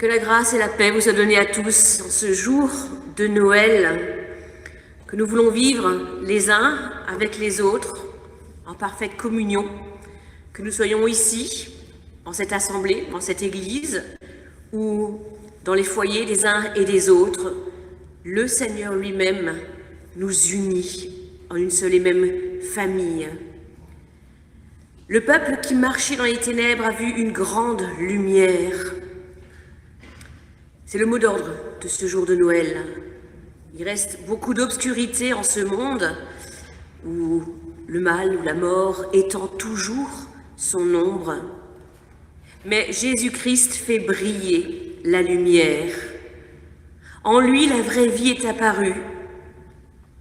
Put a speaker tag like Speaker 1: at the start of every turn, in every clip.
Speaker 1: Que la grâce et la paix vous soient données à tous en ce jour de Noël que nous voulons vivre les uns avec les autres en parfaite communion, que nous soyons ici, en cette assemblée, en cette église, ou dans les foyers des uns et des autres, le Seigneur lui-même nous unit en une seule et même famille. Le peuple qui marchait dans les ténèbres a vu une grande lumière. C'est le mot d'ordre de ce jour de Noël. Il reste beaucoup d'obscurité en ce monde où le mal ou la mort étend toujours son ombre. Mais Jésus-Christ fait briller la lumière. En lui, la vraie vie est apparue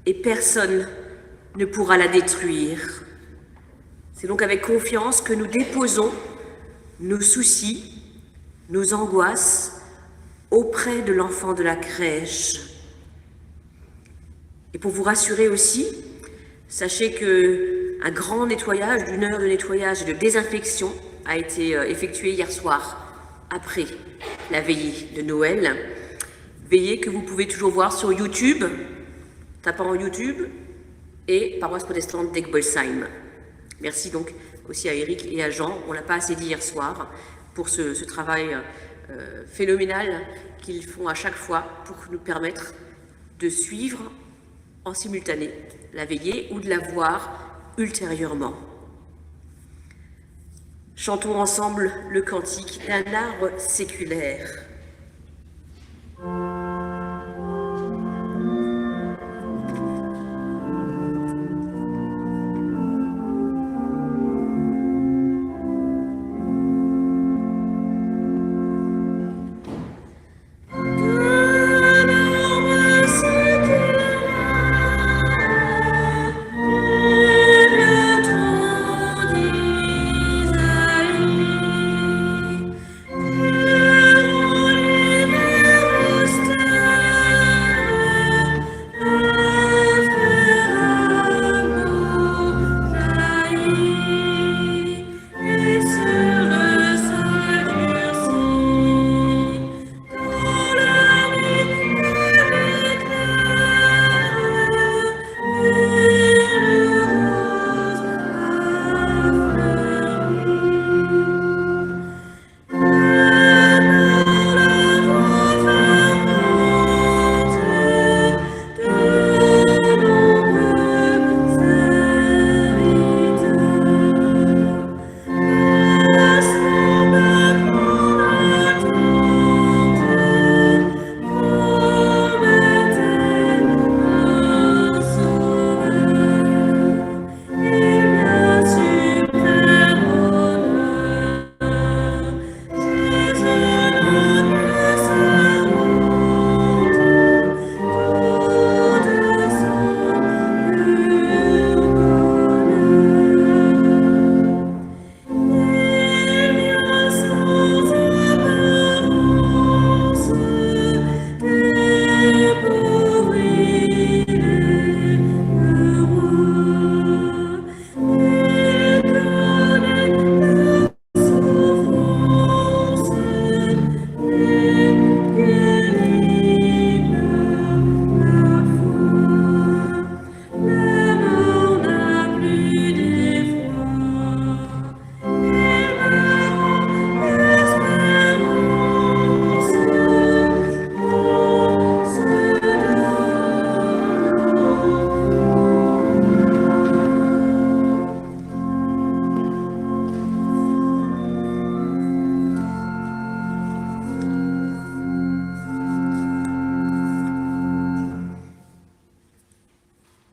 Speaker 1: et personne ne pourra la détruire. C'est donc avec confiance que nous déposons nos soucis, nos angoisses auprès de l'enfant de la crèche. Et pour vous rassurer aussi, sachez qu'un grand nettoyage, d'une heure de nettoyage et de désinfection a été effectué hier soir, après la veillée de Noël. Veillée que vous pouvez toujours voir sur YouTube, tapant en YouTube, et Paroisse protestante d'Egbolsheim. Merci donc aussi à Eric et à Jean, on ne l'a pas assez dit hier soir, pour ce travail phénoménal qu'ils font à chaque fois pour nous permettre de suivre en simultané la veillée ou de la voir ultérieurement. Chantons ensemble le cantique d'un arbre séculaire.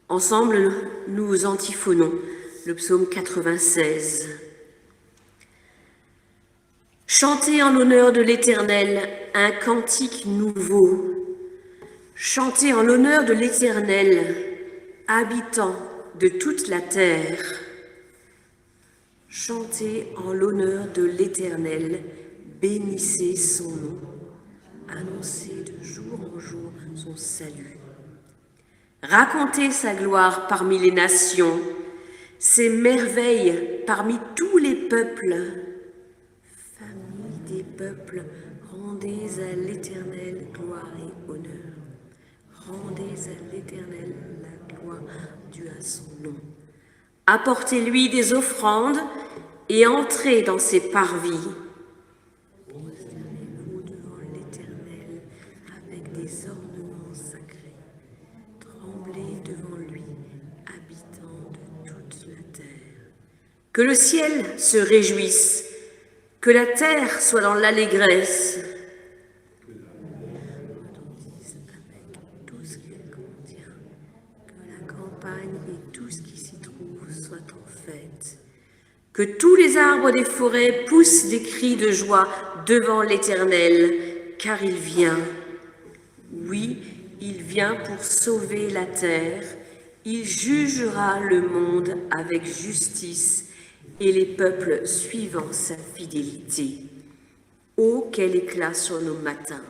Speaker 1: Ensemble, nous antiphonons le psaume 96. Chantez en l'honneur de l'Éternel un cantique nouveau. Chantez en l'honneur de l'Éternel, habitant de toute la terre. Chantez en l'honneur de l'Éternel, bénissez son nom. Annoncez de jour en jour son salut. Racontez sa gloire parmi les nations, ses merveilles parmi tous les peuples. Famille des peuples, rendez Rendez à l'Éternel gloire et honneur. Rendez à l'Éternel la gloire due à son nom. Apportez-lui des offrandes et entrez dans ses parvis. Prosternez-vous devant l'Éternel avec des ornements sacrés. Tremblez devant lui, habitants de toute la terre. Que le ciel se réjouisse, que la terre soit dans l'allégresse. Que la retentisse avec tout ce qu'elle contient, que la campagne et tout ce qui s'y trouve soient en fête. Que tous les arbres des forêts poussent des cris de joie devant l'Éternel, car il vient. Oui, il vient pour sauver la terre. Il jugera le monde avec justice et les peuples suivant sa fidélité. Oh, quel éclat sur nos matins!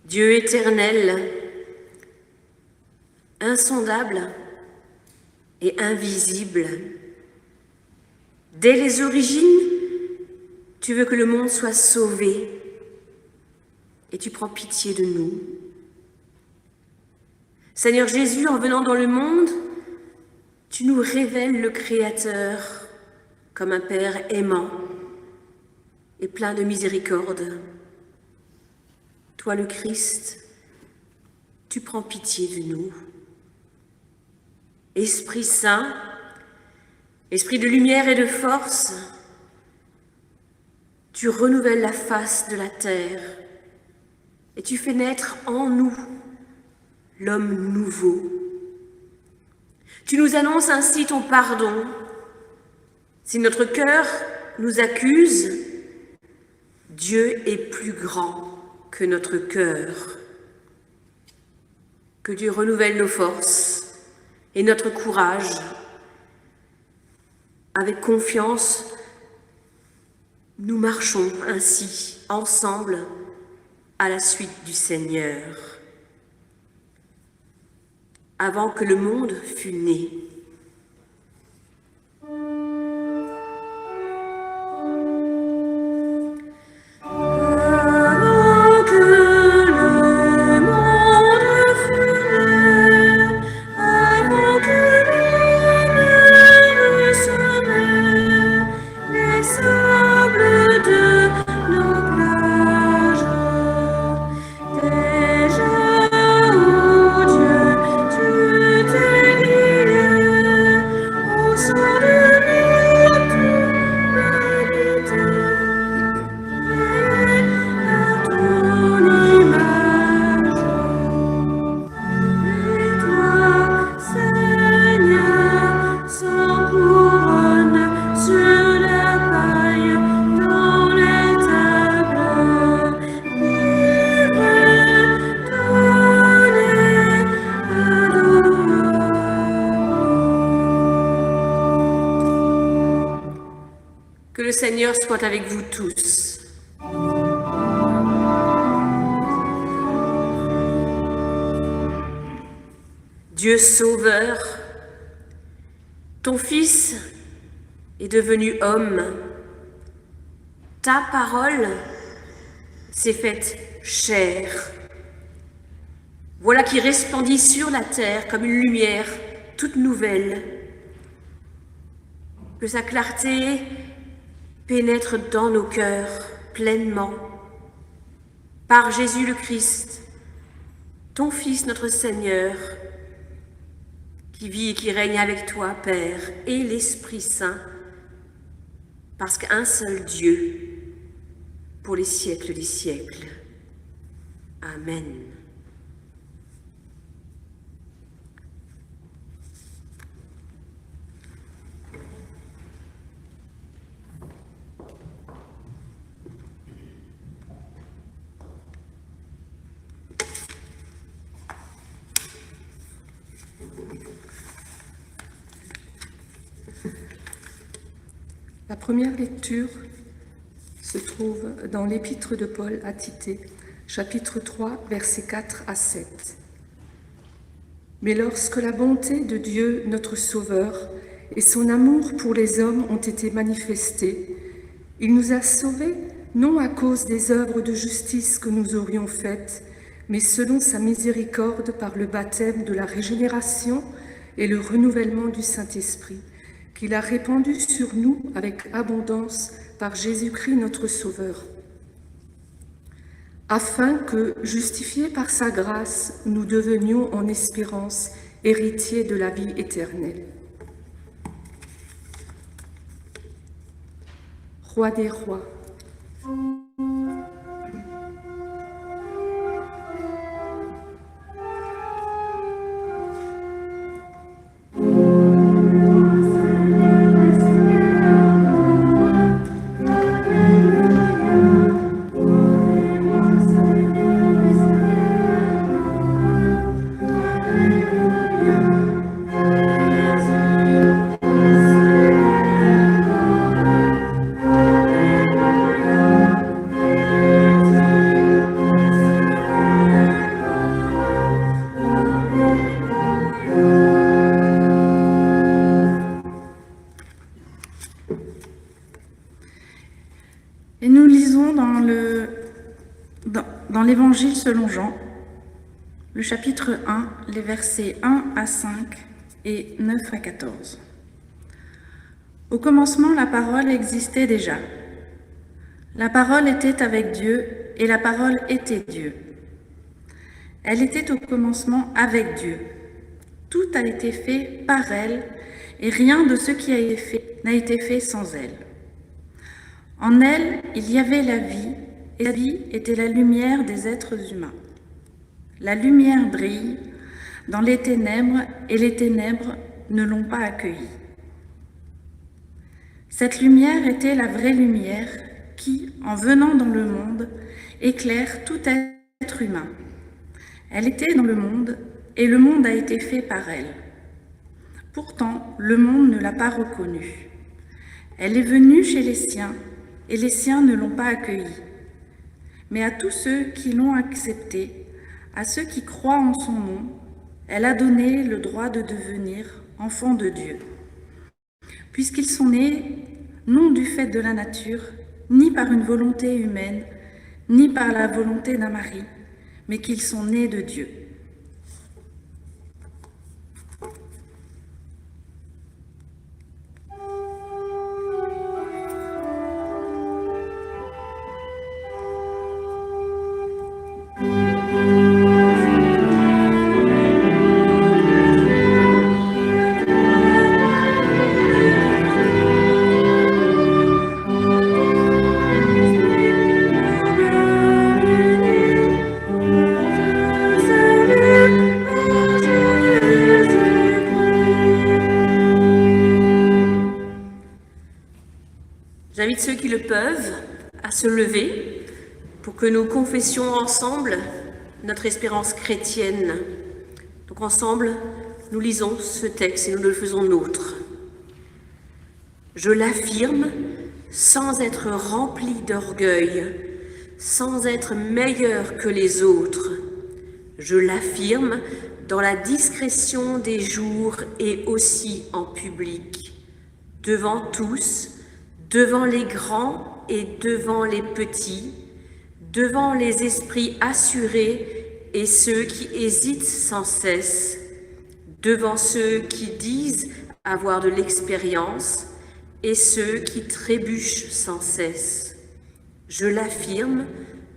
Speaker 1: Dieu éternel, insondable et invisible, dès les origines, tu veux que le monde soit sauvé et tu prends pitié de nous. Seigneur Jésus, en venant dans le monde, tu nous révèles le Créateur comme un Père aimant et plein de miséricorde. Toi, le Christ, tu prends pitié de nous. Esprit Saint, Esprit de lumière et de force, tu renouvelles la face de la terre et tu fais naître en nous l'homme nouveau. Tu nous annonces ainsi ton pardon. Si notre cœur nous accuse, Dieu est plus grand que notre cœur. Que Dieu renouvelle nos forces et notre courage. Avec confiance, nous marchons ainsi, ensemble, à la suite du Seigneur. Avant que le monde fût né, que le Seigneur soit avec vous tous. Dieu Sauveur, ton Fils est devenu homme. Ta parole s'est faite chair. Voilà qui resplendit sur la terre comme une lumière toute nouvelle. Que sa clarté pénètre dans nos cœurs pleinement. Par Jésus le Christ, ton Fils, notre Seigneur, qui vit et qui règne avec toi, Père, et l'Esprit Saint, parce qu'un seul Dieu, pour les siècles des siècles. Amen.
Speaker 2: La première lecture se trouve dans l'épître de Paul à Tite, chapitre 3, versets 4 à 7. Mais lorsque la bonté de Dieu, notre Sauveur, et son amour pour les hommes ont été manifestés, il nous a sauvés non à cause des œuvres de justice que nous aurions faites, mais selon sa miséricorde par le baptême de la régénération et le renouvellement du Saint-Esprit, qu'il a répandu sur nous avec abondance par Jésus-Christ notre Sauveur, afin que, justifiés par sa grâce, nous devenions en espérance héritiers de la vie éternelle. Roi des rois,
Speaker 3: Et nous lisons dans l'Évangile selon Jean, le chapitre 1, les versets 1 à 5 et 9 à 14. Au commencement, la parole existait déjà. La parole était avec Dieu et la parole était Dieu. Elle était au commencement avec Dieu. Tout a été fait par elle et rien de ce qui a été fait n'a été fait sans elle. En elle, il y avait la vie, et la vie était la lumière des êtres humains. La lumière brille dans les ténèbres, et les ténèbres ne l'ont pas accueillie. Cette lumière était la vraie lumière qui, en venant dans le monde, éclaire tout être humain. Elle était dans le monde, et le monde a été fait par elle. Pourtant, le monde ne l'a pas reconnue. Elle est venue chez les siens, et les siens ne l'ont pas accueillie. Mais à tous ceux qui l'ont acceptée, à ceux qui croient en son nom, elle a donné le droit de devenir enfants de Dieu. Puisqu'ils sont nés, non du fait de la nature, ni par une volonté humaine, ni par la volonté d'un mari, mais qu'ils sont nés de Dieu.
Speaker 1: J'invite ceux qui le peuvent à se lever pour que nous confessions ensemble notre espérance chrétienne. Donc ensemble, nous lisons ce texte et nous le faisons nôtre. Je l'affirme sans être rempli d'orgueil, sans être meilleur que les autres. Je l'affirme dans la discrétion des jours et aussi en public, devant tous, devant les grands et devant les petits, devant les esprits assurés et ceux qui hésitent sans cesse, devant ceux qui disent avoir de l'expérience et ceux qui trébuchent sans cesse. Je l'affirme,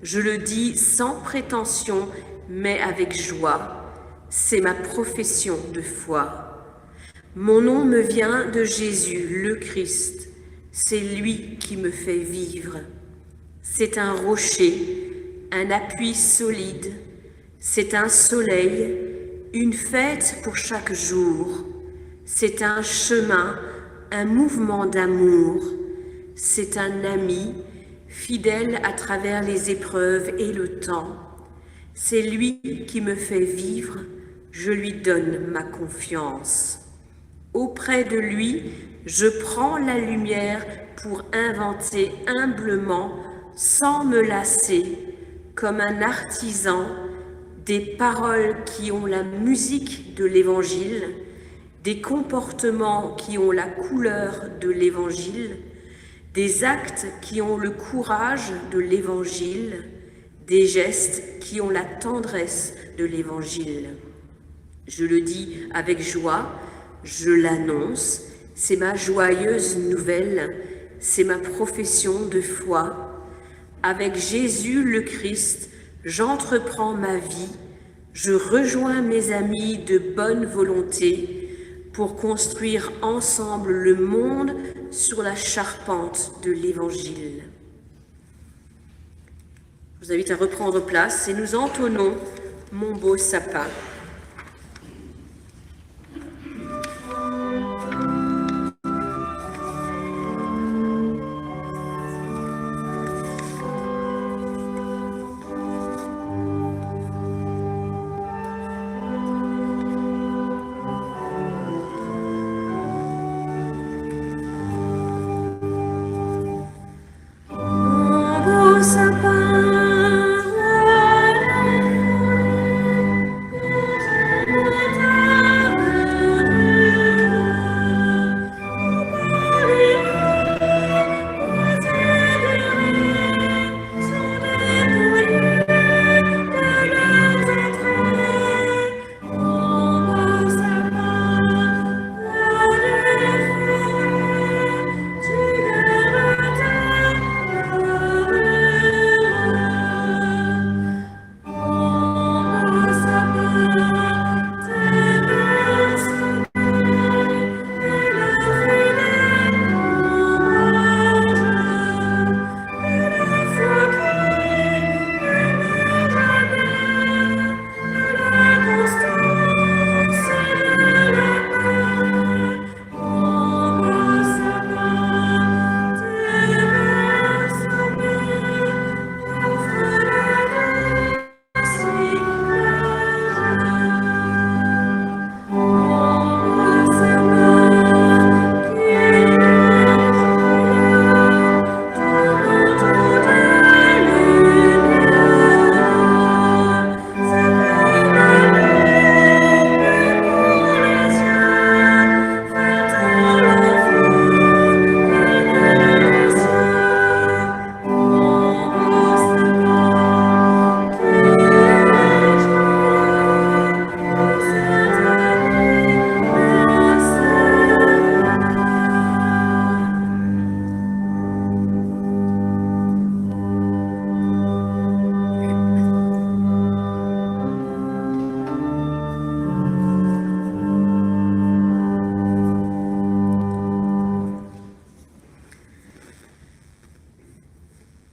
Speaker 1: je le dis sans prétention, mais avec joie, c'est ma profession de foi. Mon nom me vient de Jésus, le Christ, c'est lui qui me fait vivre. C'est un rocher, un appui solide, c'est un soleil, une fête pour chaque jour. C'est un chemin, un mouvement d'amour. C'est un ami, fidèle à travers les épreuves et le temps. C'est lui qui me fait vivre, je lui donne ma confiance. Auprès de lui, je prends la lumière pour inventer humblement, sans me lasser, comme un artisan, des paroles qui ont la musique de l'Évangile, des comportements qui ont la couleur de l'Évangile, des actes qui ont le courage de l'Évangile, des gestes qui ont la tendresse de l'Évangile. Je le dis avec joie, je l'annonce, c'est ma joyeuse nouvelle, c'est ma profession de foi. Avec Jésus le Christ, j'entreprends ma vie, je rejoins mes amis de bonne volonté pour construire ensemble le monde sur la charpente de l'Évangile. Je vous invite à reprendre place et nous entonnons « Mon beau sapin ».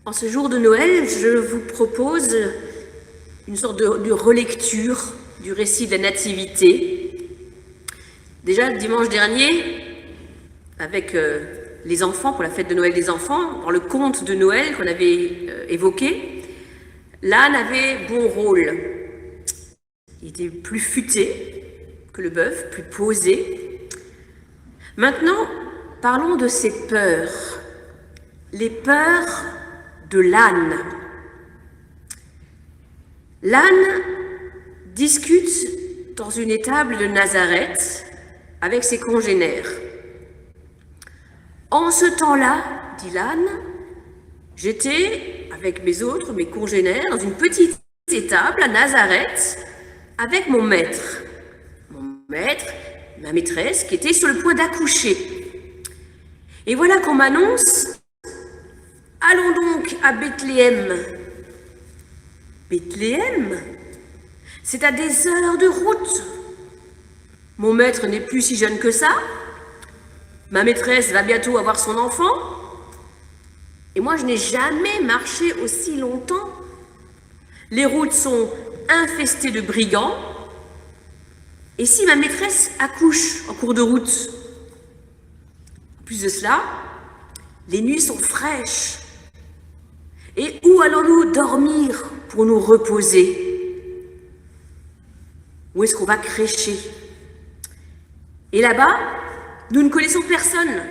Speaker 1: En ce jour de Noël, je vous propose une sorte de relecture du récit de la Nativité. Déjà, le dimanche dernier, avec les enfants, pour la fête de Noël des enfants, dans le conte de Noël qu'on avait évoqué, l'âne avait bon rôle. Il était plus futé que le bœuf, plus posé. Maintenant, parlons de ses peurs, les peurs de l'âne. L'âne discute dans une étable de Nazareth avec ses congénères. En ce temps-là, dit l'âne, j'étais avec mes congénères, dans une petite étables à Nazareth avec mon maître. Mon maître, ma maîtresse, qui était sur le point d'accoucher. Et voilà qu'on m'annonce, allons donc à Bethléem. Bethléem, c'est à des heures de route. Mon maître n'est plus si jeune que ça. Ma maîtresse va bientôt avoir son enfant. Et moi, je n'ai jamais marché aussi longtemps. Les routes sont infestées de brigands. Et si ma maîtresse accouche en cours de route? En plus de cela, les nuits sont fraîches. Et où allons-nous dormir pour nous reposer? Où est-ce qu'on va crécher? Et là-bas, nous ne connaissons personne.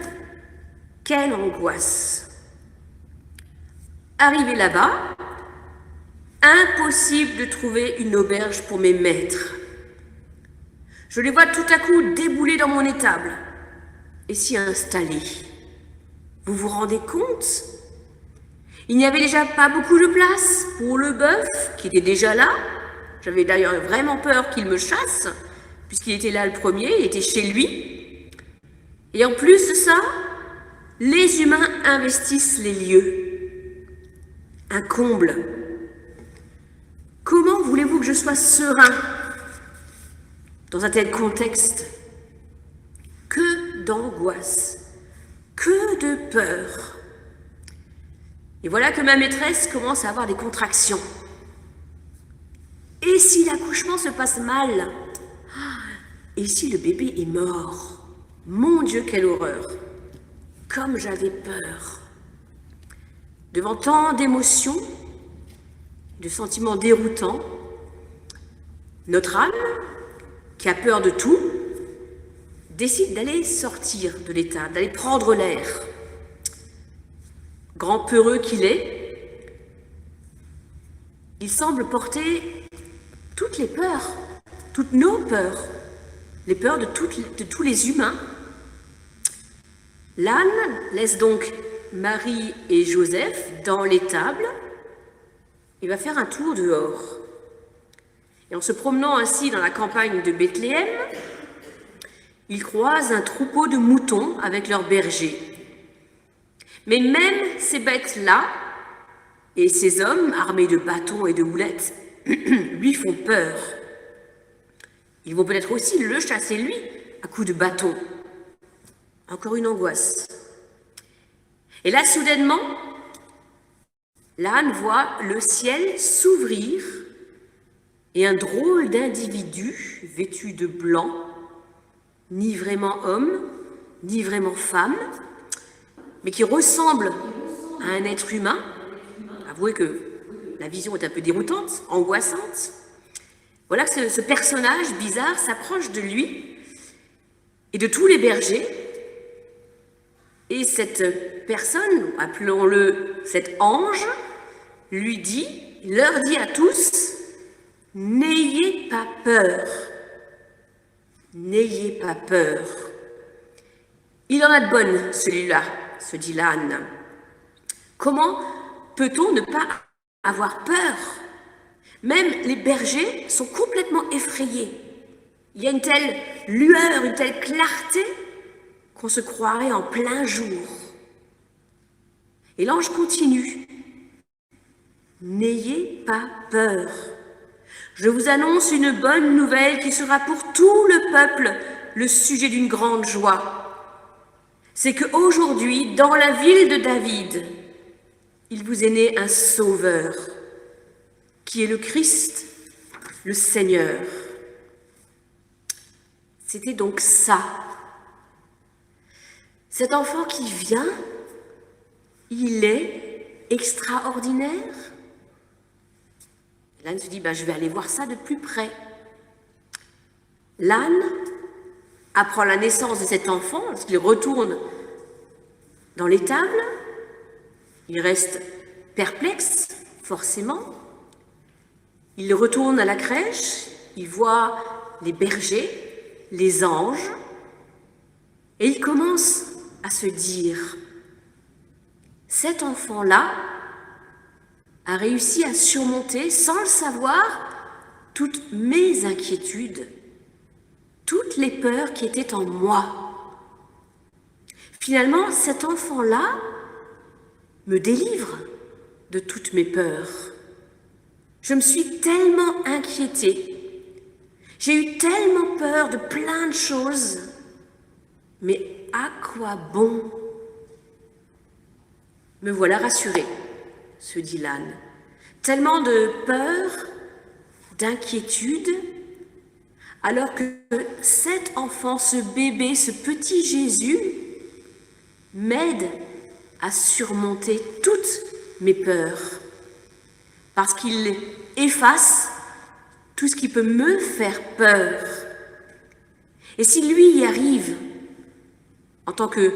Speaker 1: Quelle angoisse! Arrivé là-bas, impossible de trouver une auberge pour mes maîtres. Je les vois tout à coup débouler dans mon étable et s'y installer. Vous vous rendez compte? Il n'y avait déjà pas beaucoup de place pour le bœuf qui était déjà là. J'avais d'ailleurs vraiment peur qu'il me chasse, puisqu'il était là le premier, il était chez lui. Et en plus de ça, les humains investissent les lieux. Un comble. Comment voulez-vous que je sois serein dans un tel contexte? Que d'angoisse, que de peur. Et voilà que ma maîtresse commence à avoir des contractions. Et si l'accouchement se passe mal? Et si le bébé est mort? Mon Dieu, quelle horreur! Comme j'avais peur. Devant tant d'émotions, de sentiments déroutants, notre âme, qui a peur de tout, décide d'aller sortir de l'état, d'aller prendre l'air. Grand peureux qu'il est, il semble porter toutes les peurs, toutes nos peurs, les peurs de tous les humains. L'âne laisse donc Marie et Joseph dans l'étable. Il va faire un tour dehors. Et en se promenant ainsi dans la campagne de Bethléem, il croise un troupeau de moutons avec leurs bergers. Mais même ces bêtes-là et ces hommes armés de bâtons et de houlettes lui font peur. Ils vont peut-être aussi le chasser lui à coups de bâton. Encore une angoisse. Et là, soudainement, l'âne voit le ciel s'ouvrir et un drôle d'individu vêtu de blanc, ni vraiment homme, ni vraiment femme, mais qui ressemble à un être humain. Avouez que la vision est un peu déroutante, angoissante. Voilà que ce personnage bizarre s'approche de lui et de tous les bergers. Et cette personne, appelons-le cet ange, leur dit à tous, « N'ayez pas peur, n'ayez pas peur. » Il en a de bonnes, celui-là, se dit l'âne. Comment peut-on ne pas avoir peur? Même les bergers sont complètement effrayés. Il y a une telle lueur, une telle clarté qu'on se croirait en plein jour. Et l'ange continue. N'ayez pas peur. Je vous annonce une bonne nouvelle qui sera pour tout le peuple le sujet d'une grande joie. C'est qu'aujourd'hui, dans la ville de David, il vous est né un sauveur, qui est le Christ, le Seigneur. C'était donc ça. Cet enfant qui vient, il est extraordinaire. L'âne se dit, je vais aller voir ça de plus près. L'âne apprend la naissance de cet enfant, lorsqu'il retourne dans l'étable, il reste perplexe, forcément. Il retourne à la crèche, il voit les bergers, les anges, et il commence à se dire, cet enfant-là, a réussi à surmonter, sans le savoir, toutes mes inquiétudes, toutes les peurs qui étaient en moi. Finalement, cet enfant-là me délivre de toutes mes peurs. Je me suis tellement inquiétée, j'ai eu tellement peur de plein de choses, mais à quoi bon? Me voilà rassurée, se dit l'âne. Tellement de peur, d'inquiétude, alors que cet enfant, ce bébé, ce petit Jésus, m'aide à surmonter toutes mes peurs, parce qu'il efface tout ce qui peut me faire peur. Et si lui y arrive, en tant que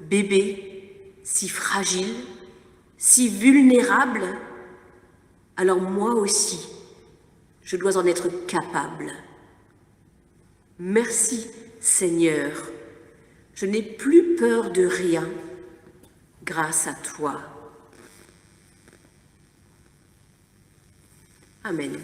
Speaker 1: bébé, si fragile, si vulnérable, alors moi aussi, je dois en être capable. Merci Seigneur, je n'ai plus peur de rien grâce à toi. Amen.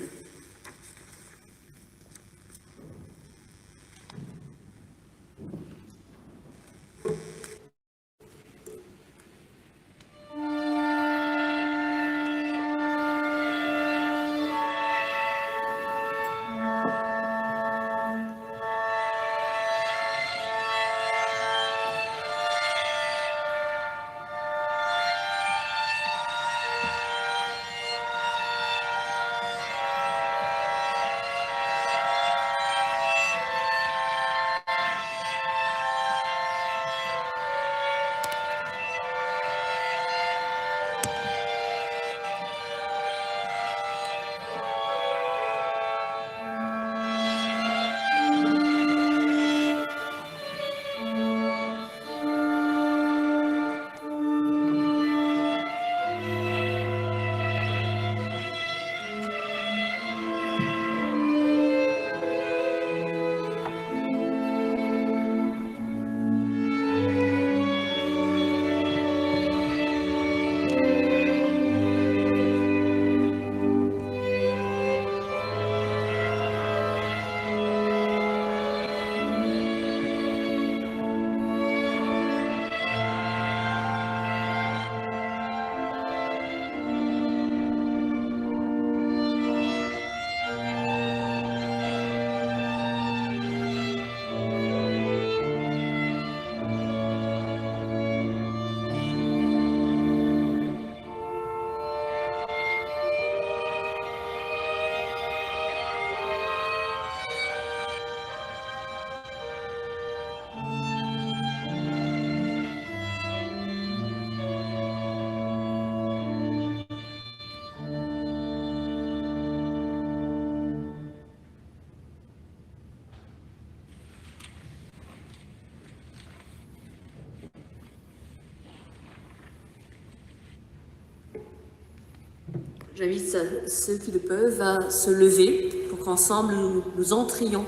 Speaker 1: J'invite ceux qui le peuvent à se lever pour qu'ensemble nous entrions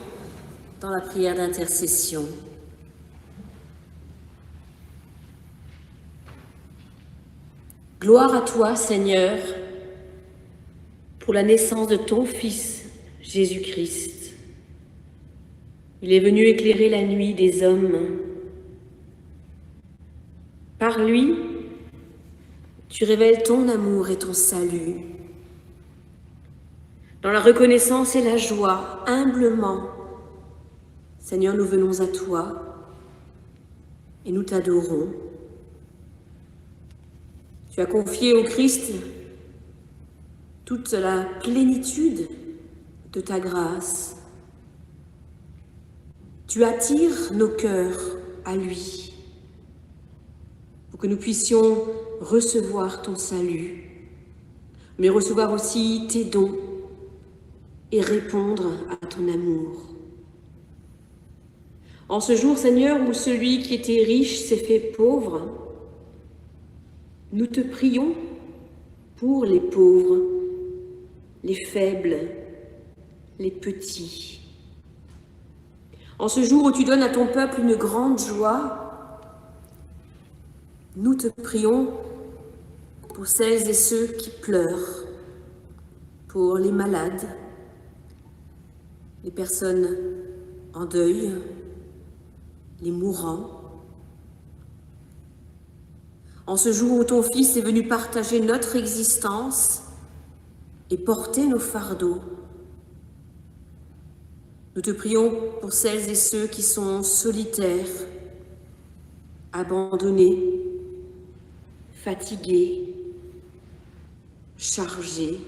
Speaker 1: dans la prière d'intercession. Gloire à toi, Seigneur, pour la naissance de ton Fils, Jésus-Christ. Il est venu éclairer la nuit des hommes. Par lui, tu révèles ton amour et ton salut. Dans la reconnaissance et la joie, humblement, Seigneur, nous venons à toi et nous t'adorons. Tu as confié au Christ toute la plénitude de ta grâce. Tu attires nos cœurs à lui pour que nous puissions recevoir ton salut, mais recevoir aussi tes dons et répondre à ton amour. En ce jour, Seigneur, où celui qui était riche s'est fait pauvre, nous te prions pour les pauvres, les faibles, les petits. En ce jour où tu donnes à ton peuple une grande joie, nous te prions pour celles et ceux qui pleurent, pour les malades, les personnes en deuil, les mourants. En ce jour où ton Fils est venu partager notre existence et porter nos fardeaux, nous te prions pour celles et ceux qui sont solitaires, abandonnés, fatigués, chargés.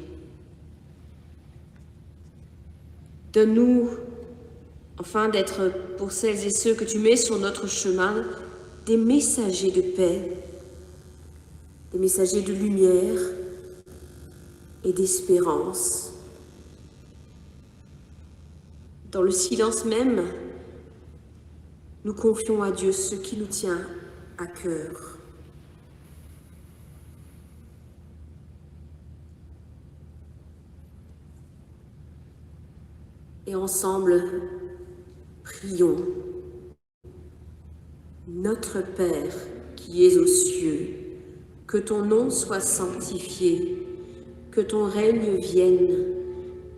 Speaker 1: Donne-nous enfin d'être pour celles et ceux que tu mets sur notre chemin des messagers de paix, des messagers de lumière et d'espérance. Dans le silence même, nous confions à Dieu ce qui nous tient à cœur. Et ensemble, prions. Notre Père qui es aux cieux, que ton nom soit sanctifié, que ton règne vienne,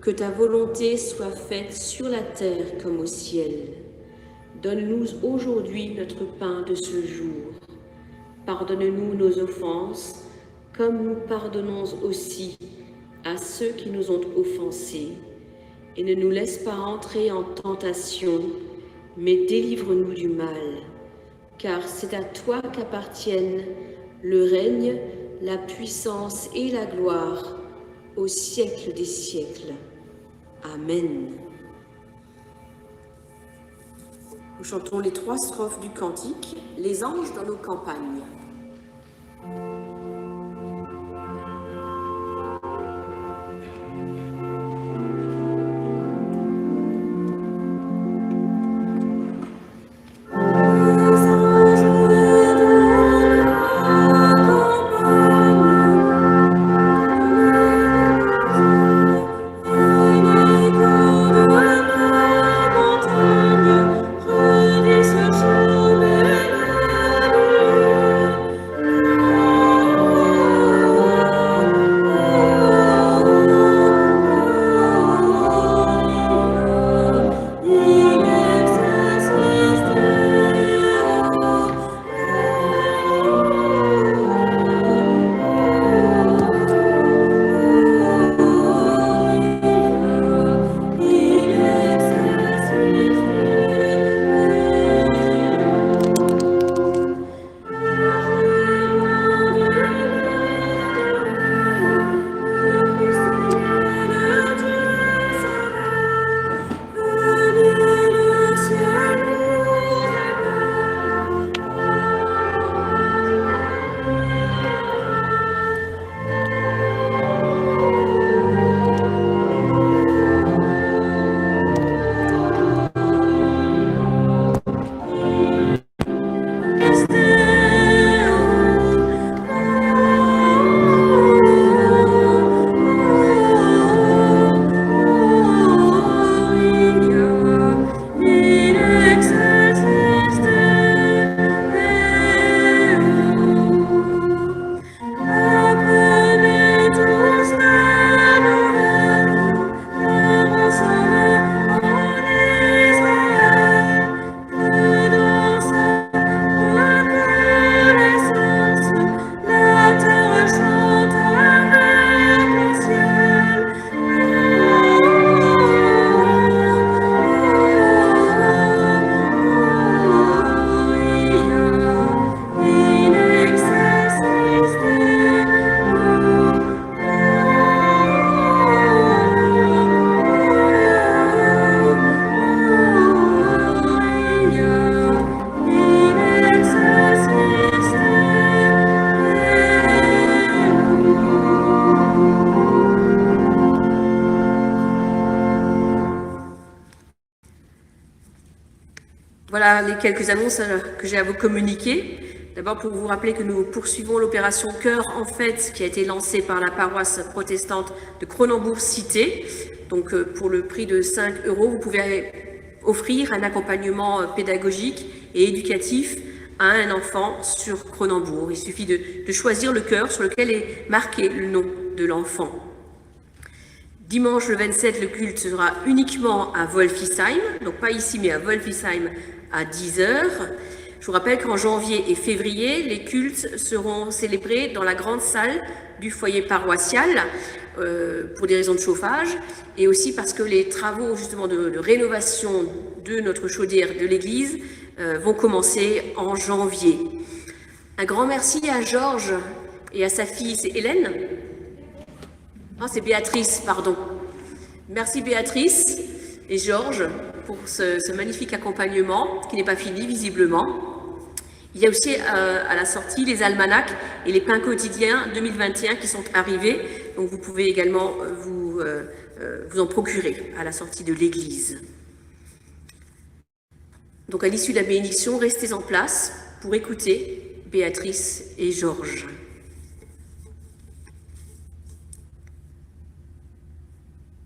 Speaker 1: que ta volonté soit faite sur la terre comme au ciel. Donne-nous aujourd'hui notre pain de ce jour. Pardonne-nous nos offenses, comme nous pardonnons aussi à ceux qui nous ont offensés. Et ne nous laisse pas entrer en tentation, mais délivre-nous du mal. Car c'est à toi qu'appartiennent le règne, la puissance et la gloire au siècle des siècles. Amen. Nous chantons les 3 strophes du cantique, les anges dans nos campagnes. Voilà les quelques annonces que j'ai à vous communiquer. D'abord pour vous rappeler que nous poursuivons l'opération Cœur en Fête qui a été lancée par la paroisse protestante de Cronenbourg-Cité. Donc pour le prix de 5 €, vous pouvez offrir un accompagnement pédagogique et éducatif à un enfant sur Cronenbourg. Il suffit de choisir le cœur sur lequel est marqué le nom de l'enfant. Dimanche le 27, le culte sera uniquement à Wolfisheim, donc pas ici mais à Wolfisheim à 10h. Je vous rappelle qu'en janvier et février, les cultes seront célébrés dans la grande salle du foyer paroissial pour des raisons de chauffage et aussi parce que les travaux justement de rénovation de notre chaudière de l'église vont commencer en janvier. Un grand merci à Georges et à sa fille, c'est Hélène ? Ah, c'est Béatrice, pardon. Merci Béatrice et Georges pour ce magnifique accompagnement qui n'est pas fini visiblement. Il y a aussi à la sortie les almanachs et les pains quotidiens 2021 qui sont arrivés, donc vous pouvez également vous en procurer à la sortie de l'église. Donc à l'issue de la bénédiction, restez en place pour écouter Béatrice et Georges.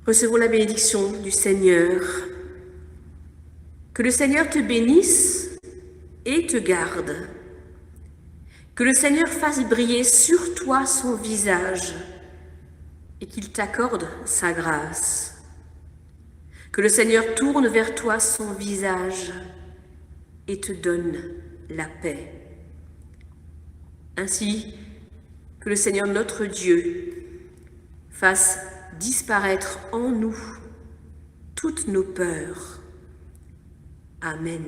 Speaker 1: Recevons la bénédiction du Seigneur. Que le Seigneur te bénisse et te garde. Que le Seigneur fasse briller sur toi son visage et qu'il t'accorde sa grâce. Que le Seigneur tourne vers toi son visage et te donne la paix. Ainsi, que le Seigneur notre Dieu fasse disparaître en nous toutes nos peurs. Amen.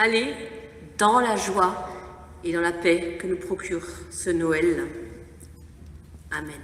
Speaker 1: Allez dans la joie et dans la paix que nous procure ce Noël. Amen.